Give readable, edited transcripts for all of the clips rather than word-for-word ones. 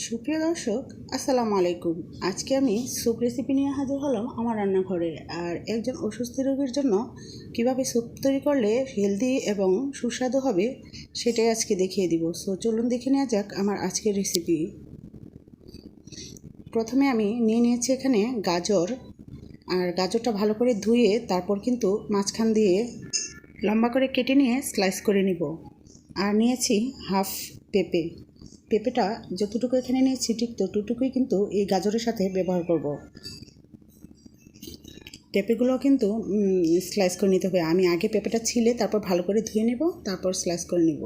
সুপ্রিয় দর্শক, আসসালামু আলাইকুম। আজকে আমি স্যুপ রেসিপি নিয়ে হাজির হলাম আমার রান্নাঘরে। আর একজন অসুস্থ রোগীর জন্য কিভাবে স্যুপ তৈরি করলে হেলদি এবং সুস্বাদু হবে সেটাই আজকে দেখিয়ে দিব। সো চলুন দেখে নেওয়া যাক আমার আজকের রেসিপি। প্রথমে আমি নিয়েছি এখানে গাজর। আর গাজরটা ভালো করে ধুয়ে তারপর কিন্তু মাঝখান দিয়ে লম্বা করে কেটে নিয়ে স্লাইস করে নিব। আর নিয়েছি হাফ পেঁপে। পেঁপেটা যতটুকু এখানে নিয়েছি ঠিক ততটুকুই কিন্তু এই গাজরের সাথে ব্যবহার করব। পেঁপেগুলো কিন্তু স্লাইস করে নিতে হবে। আমি আগে পেঁপেটা ছিলে তারপর ভালো করে ধুয়ে নেব, তারপর স্লাইস করে নেব।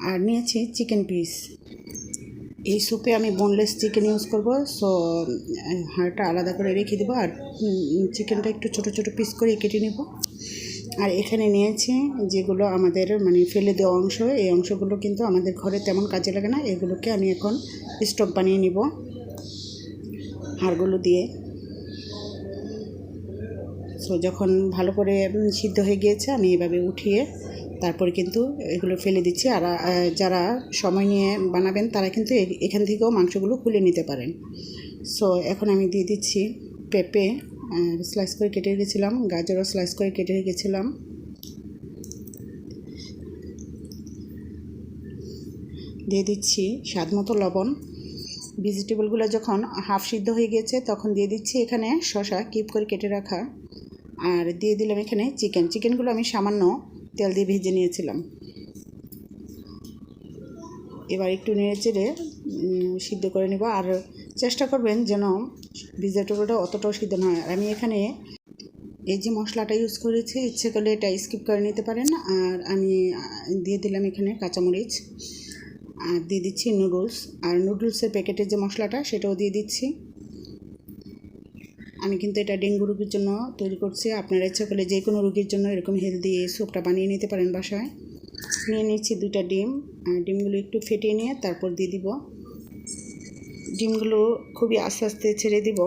আর নিয়েছি চিকেন পিস। এই স্যুপে আমি বোনলেস চিকেন ইউজ করব, সো হাড়টা আলাদা করে রেখে দেবো। আর চিকেনটা একটু ছোট ছোট পিস করে কেটে নেব। আর এখানে নিয়েছি যেগুলো আমাদের ফেলে দেওয়া অংশ, এই অংশগুলো কিন্তু আমাদের ঘরে তেমন কাজে লাগে না। এগুলোকে আমি এখন স্টক বানিয়ে নিব হাড়গুলো দিয়ে। সো যখন ভালো করে সিদ্ধ হয়ে গিয়েছে আমি এভাবে উঠিয়ে তারপরে কিন্তু এগুলো ফেলে দিচ্ছি। আর যারা সময় নিয়ে বানাবেন তারা কিন্তু এখান থেকেও মাংসগুলো খুলে নিতে পারেন। সো এখন আমি দিয়ে দিচ্ছি পেঁপে স্লাইস করে কেটে রেখেছিলাম, গাজরও স্লাইস করে কেটে রেখেছিলাম। দিয়ে দিচ্ছি স্বাদ মতো লবণ। ভেজিটেবলগুলো যখন হাফ সিদ্ধ হয়ে গেছে তখন দিয়ে দিচ্ছি এখানে শসা কিউব করে কেটে রাখা। আর দিয়ে দিলাম এখানে চিকেনগুলো আমি সামান্য তেল দিয়ে ভেজে নিয়েছিলাম। এবার একটু নেড়ে চেড়ে সিদ্ধ করে নেব। আর চেষ্টা করবেন যেন ভেজিটেবলটা অতটাও সিদ্ধ না হয়। আর আমি এখানে এই যে মশলাটা ইউজ করেছি, ইচ্ছে করলে এটা স্কিপ করে নিতে পারেন। আর আমি দিয়ে দিলাম এখানে কাঁচামরিচ। আর দিয়ে দিচ্ছি নুডলস। আর নুডলসের প্যাকেটের যে মশলাটা সেটাও দিয়ে দিচ্ছি। আমি কিন্তু এটা ডেঙ্গু রোগীর জন্য তৈরি করছি। আপনারা ইচ্ছা করলে যে কোনো রোগীর জন্য এরকম হেলদি স্যুপটা বানিয়ে নিতে পারেন বাসায়। নিয়ে নিচ্ছি 2টা ডিম। আর ডিমগুলো একটু ফেটিয়ে নিয়ে তারপর দিয়ে দিব। ডিমগুলো খুবই আস্তে আস্তে ছেড়ে দিব,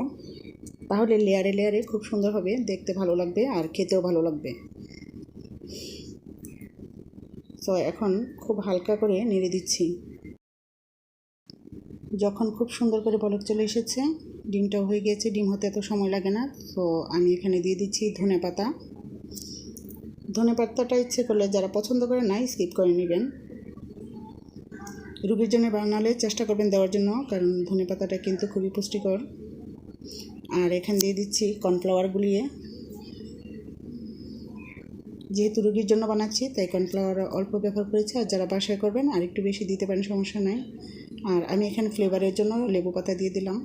তাহলে লেয়ারে লেয়ারে খুব সুন্দর হবে, দেখতে ভালো লাগবে আর খেতেও ভালো লাগবে। তো এখন খুব হালকা করে নেড়ে দিচ্ছি। যখন খুব সুন্দর করে বলক চলে এসেছে, ডিমটাও হয়ে গিয়েছে, ডিম হতে এত সময় লাগে না। তো আমি এখানে দিয়ে দিচ্ছি ধনেপাতা। ধনেপাতাটা ইচ্ছে করলে যারা পছন্দ করে না স্কিপ করে নেবেন। রোগীর জন্য বানালে চেষ্টা করবেন দেওয়ার জন্য, কারণ ধনেপাতাটা কিন্তু খুবই পুষ্টিকর। আর এখানে দিয়ে দিচ্ছি কর্নফ্লাওয়ার গুলিয়ে। যেহেতু রোগীর জন্য বানাচ্ছি তাই কর্নফ্লাওয়ার অল্প ব্যবহার করেছি। আর যারা বাসায় করবেন আর একটু বেশি দিতে পারেন, সমস্যা নাই। আর আমি এখানে ফ্লেভারের জন্য লেবু পাতা দিয়ে দিলাম।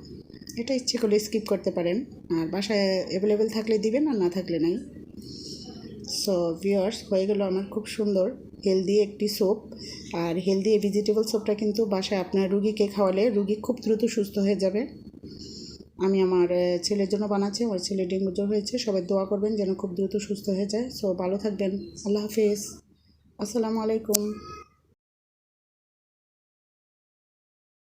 এটা ইচ্ছে করলে স্কিপ করতে পারেন, আর বাসায় অ্যাভেলেবেল থাকলে দিবেন আর না থাকলে নাই। সো ভিউয়ার্স, হয়ে গেল আমার খুব সুন্দর হেলদি একটি স্যুপ। আর হেলদি এই ভেজিটেবল স্যুপটা কিন্তু বাসায় আপনার রুগীকে খাওয়ালে রুগী খুব দ্রুত সুস্থ হয়ে যাবে। আমি আমার ছেলের জন্য বানাচ্ছি, আমার ছেলে ডেঙ্গু জ্বর হয়েছে। সবাই দোয়া করবেন যেন খুব দ্রুত সুস্থ হয়ে যায়। সো ভালো থাকবেন। আল্লাহ হাফেজ। আসসালামু আলাইকুম।